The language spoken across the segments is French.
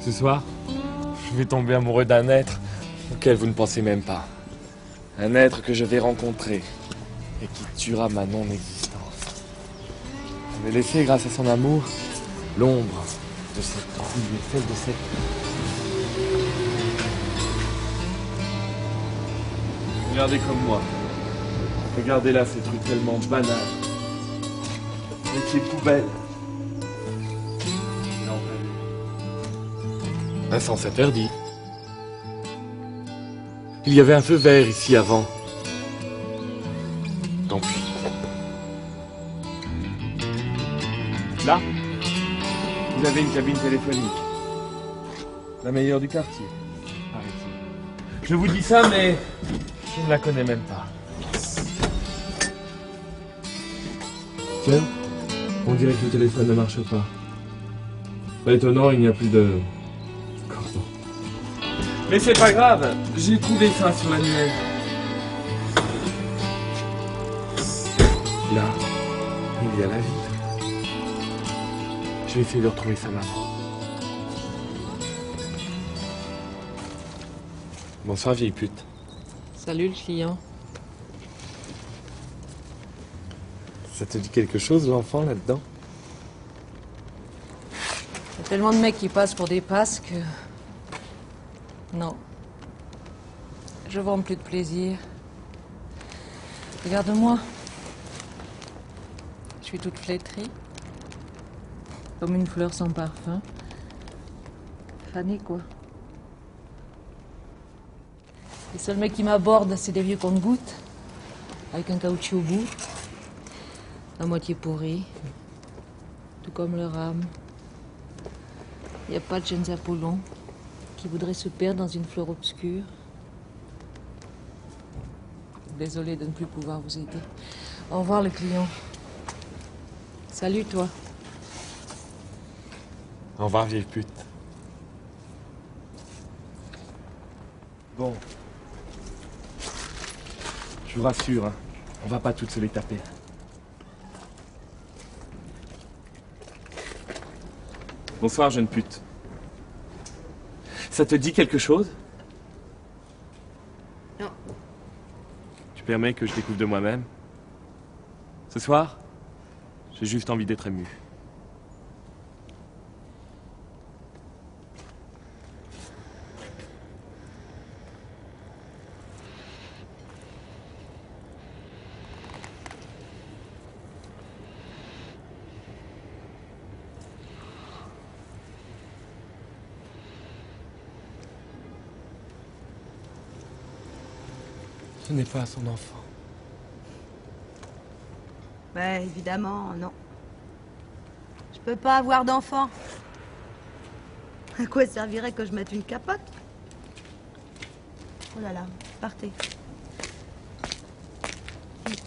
Ce soir, je vais tomber amoureux d'un être auquel vous ne pensez même pas. Un être que je vais rencontrer et qui tuera ma non-existence. Je vais laisser, grâce à son amour, l'ombre de cette trouille et celle de cette... Regardez comme moi. Regardez là cette rue tellement banale. Avec ses poubelles. Un sens interdit. Il y avait un feu vert ici avant. Tant pis. Là, vous avez une cabine téléphonique. La meilleure du quartier, paraît-il. Je vous dis ça, mais je ne la connais même pas. Tiens, on dirait que le téléphone ne marche pas. Pas étonnant, il n'y a plus de... cordon. Mais c'est pas grave, j'ai trouvé ça sur l'annuaire. Là, il y a la vitre. Je vais essayer de retrouver sa maman. Bonsoir, vieille pute. Salut le client. Ça te dit quelque chose, l'enfant, là-dedans? Il y a tellement de mecs qui passent pour des passes que... Non. Je vends plus de plaisir. Regarde-moi. Je suis toute flétrie. Comme une fleur sans parfum. Fanée, quoi. Les seuls mecs qui m'abordent, c'est des vieux compte-gouttes. Avec un caoutchouc au bout. À moitié pourri. Tout comme leur âme. Il n'y a pas de jeunes Apollons qui voudraient se perdre dans une fleur obscure. Désolée de ne plus pouvoir vous aider. Au revoir, le client. Salut, toi. Au revoir, vieille pute. Bon. Je vous rassure, hein, on va pas toutes se les taper. Bonsoir, jeune pute. Ça te dit quelque chose? Non. Tu permets que je découvre de moi-même? Ce soir, j'ai juste envie d'être ému. Ce n'est pas son enfant. Ben, évidemment, non. Je peux pas avoir d'enfant. À quoi servirait que je mette une capote? Oh là là, partez. Vite.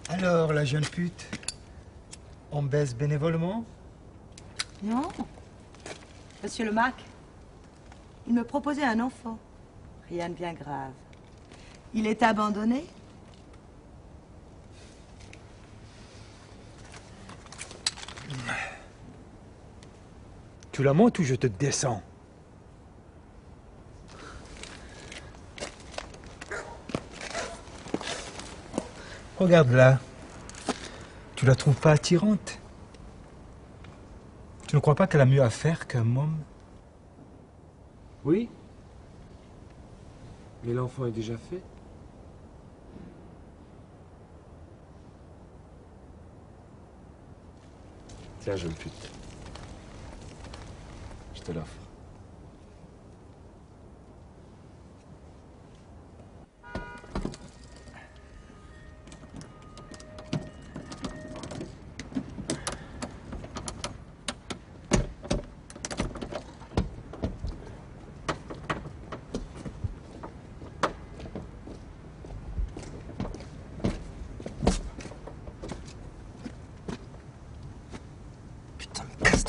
Alors, la jeune pute, on baisse bénévolement? Non. Monsieur le Mac, il me proposait un enfant. Rien de bien grave. Il est abandonné? Tu la montes ou je te descends? Regarde là. Tu la trouves pas attirante? Tu ne crois pas qu'elle a mieux à faire qu'un môme? Oui. Mais l'enfant est déjà fait. Tiens, jeune pute. Je te l'offre.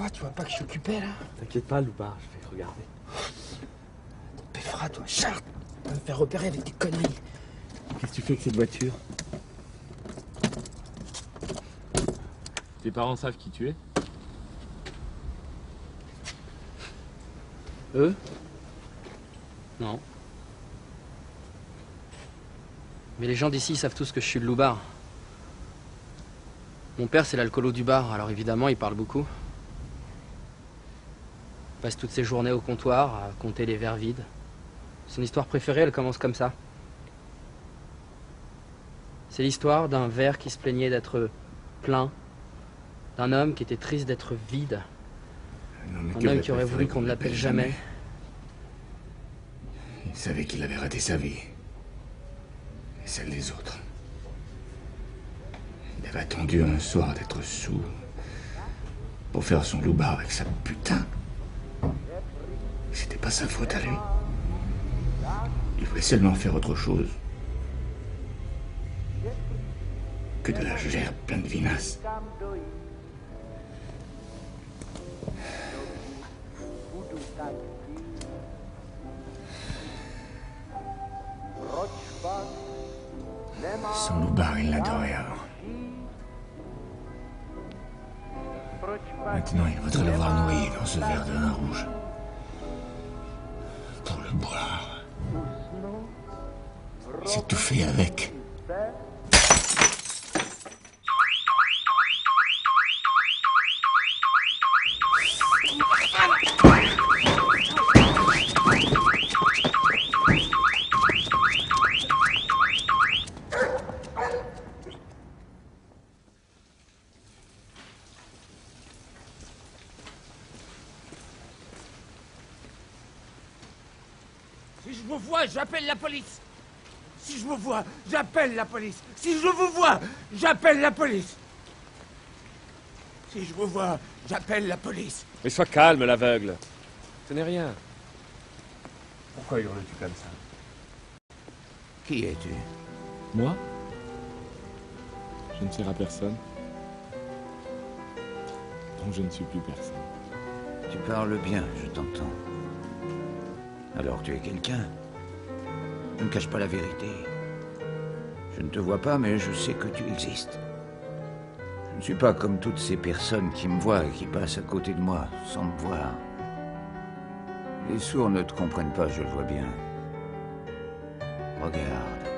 toi, tu vois pas que je suis occupé là? T'inquiète pas, Loupard, je vais regarder. Péfra, toi, charte! Tu vas me faire repérer avec tes conneries. Qu'est-ce que tu fais avec cette voiture? Tes parents savent qui tu es? Eux? Non. Mais les gens d'ici savent tous que je suis le loupard. Mon père, c'est l'alcoolo du bar, alors évidemment, il parle beaucoup. Il passe toutes ses journées au comptoir à compter les verres vides. Son histoire préférée, elle commence comme ça. C'est l'histoire d'un verre qui se plaignait d'être plein, d'un homme qui était triste d'être vide, un homme qui aurait voulu qu'on ne l'appelle jamais. Il savait qu'il avait raté sa vie. Et celle des autres. Il avait attendu un soir d'être saoul pour faire son loupard avec sa putain. C'était pas sa faute à lui. Il voulait seulement faire autre chose que de la gerbe pleine de vinasse. Son loupard, il l'adorait avant. Maintenant, il voudrait le voir noyé dans ce verre de vin rouge. Pour le boire. S'étouffer avec. Si je vous vois, j'appelle la police. Si je vous vois, j'appelle la police. Si je vous vois, j'appelle la police. Si je vous vois, j'appelle la police. Mais sois calme, l'aveugle. Ce n'est rien. Pourquoi hurles-tu comme ça? Qui es-tu? Moi? Je ne sers à personne. Donc je ne suis plus personne. Tu parles bien, je t'entends. Alors tu es quelqu'un. Ne me cache pas la vérité. Je ne te vois pas, mais je sais que tu existes. Je ne suis pas comme toutes ces personnes qui me voient et qui passent à côté de moi sans me voir. Les sourds ne te comprennent pas, je le vois bien. Regarde.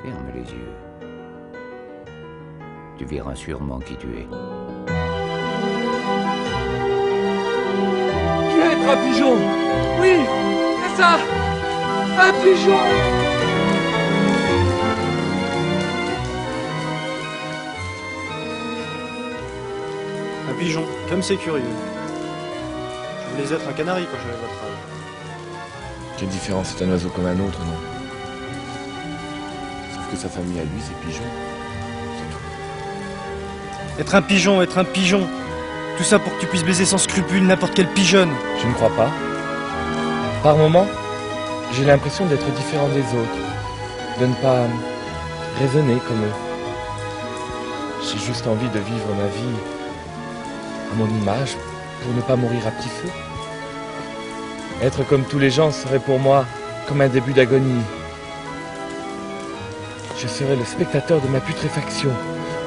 Ferme les yeux. Tu verras sûrement qui tu es. Tu es un pigeon. Oui, c'est ça. Un pigeon. Un pigeon, comme c'est curieux. Je voulais être un canari quand j'avais votre âge. Quelle différence, c'est un oiseau comme un autre, non? Sauf que sa famille à lui, c'est pigeon. Être un pigeon. Tout ça pour que tu puisses baiser sans scrupule n'importe quelle pigeonne. Je ne crois pas. Par moments, j'ai l'impression d'être différent des autres, de ne pas raisonner comme eux. J'ai juste envie de vivre ma vie à mon image pour ne pas mourir à petit feu. Être comme tous les gens serait pour moi comme un début d'agonie. Je serais le spectateur de ma putréfaction,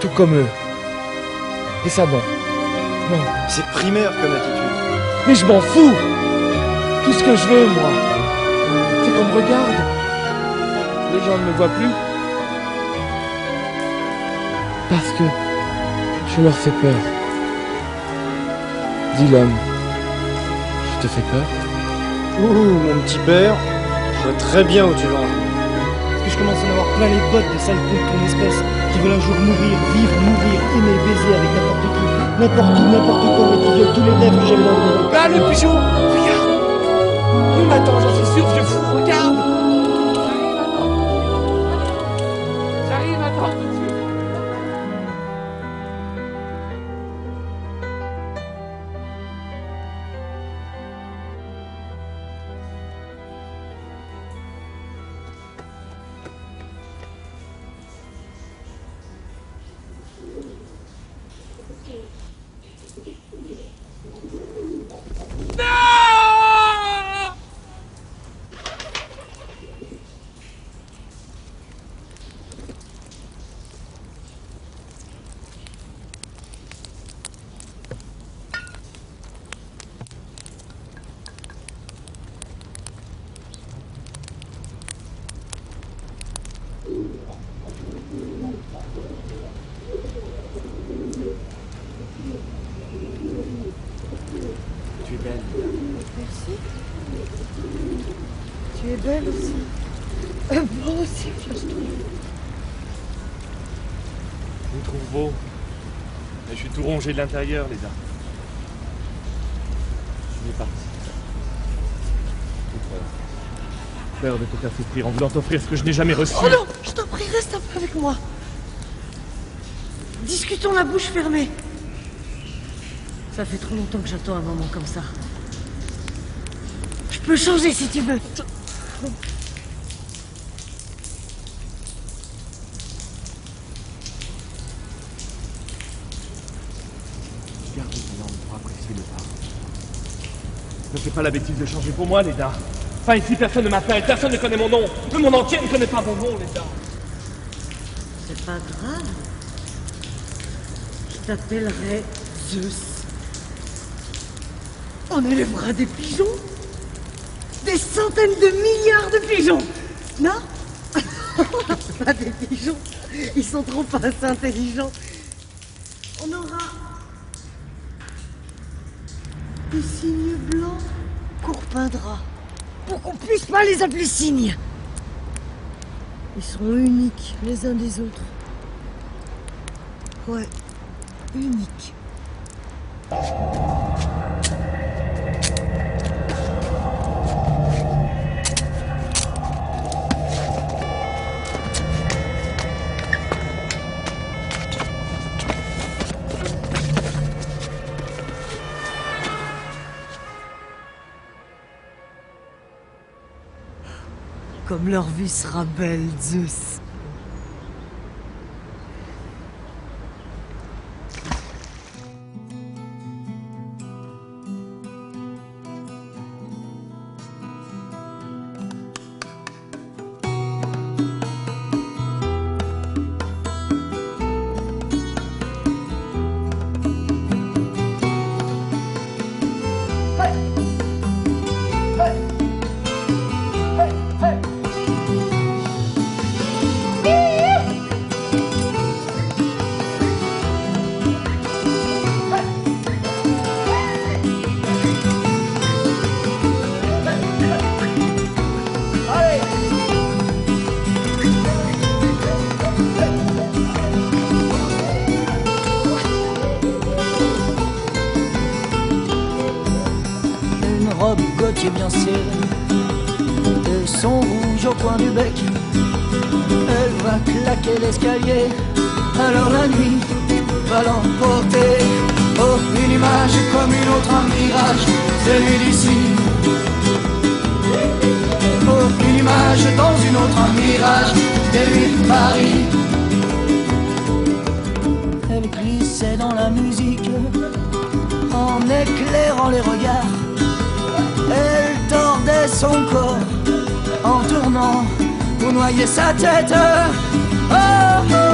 tout comme eux. Et ça, non. Non. C'est primaire comme attitude. Mais je m'en fous! Tout ce que je veux, moi, c'est qu'on me regarde. Les gens ne me voient plus. Parce que je leur fais peur. Dis l'homme, je te fais peur? Ouh, mon petit père, je vois très bien où tu vas en venir. Parce que je commence à en avoir plein les bottes des sales cons de ton espèce, qui veulent un jour mourir, vivre, mourir, aimer, baiser avec n'importe qui, n'importe où, n'importe quand, mais qui violent tous les rêves que j'avais dans le monde. Là, le pigeon. Regarde. Il m'attend, j'en suis sûr, vieux fou. Regarde. J'arrive, attends tout de suite. belle aussi. Beau aussi, je trouve. Je vous trouve beau. Mais je suis tout rongé de l'intérieur, les gars. Je vais partir. Peur de te faire souffrir en voulant t'offrir ce que je n'ai jamais reçu. Oh non, je t'en prie, reste un peu avec moi. Discutons la bouche fermée. Ça fait trop longtemps que j'attends un moment comme ça. Je peux changer si tu veux. Garde ton langue pour apprécier le vin. Ne fais pas la bêtise de changer pour moi, Léda. Enfin, ici, personne ne m'appelle, personne ne connaît mon nom. Le monde entier ne connaît pas mon nom, Léda. C'est pas grave. Je t'appellerai Zeus. On est les bras des pigeons. Des centaines de milliards de pigeons. Non? Pas des pigeons. Ils sont trop pas assez intelligents. On aura des cygnes blancs qu'on repeindra pour qu'on puisse pas les appeler cygnes. Ils seront uniques les uns des autres. Ouais, uniques. Comme leur vie sera belle, Zeus. Gauthier bien serré et son rouge au coin du bec. Elle va claquer l'escalier, alors la nuit va l'emporter. Oh, une image comme une autre, un mirage, c'est lui d'ici. Oh, une image dans une autre, un mirage, c'est lui de Paris. Elle glissait dans la musique en éclairant les regards. Elle tordait son corps en tournant pour noyer sa tête. Oh,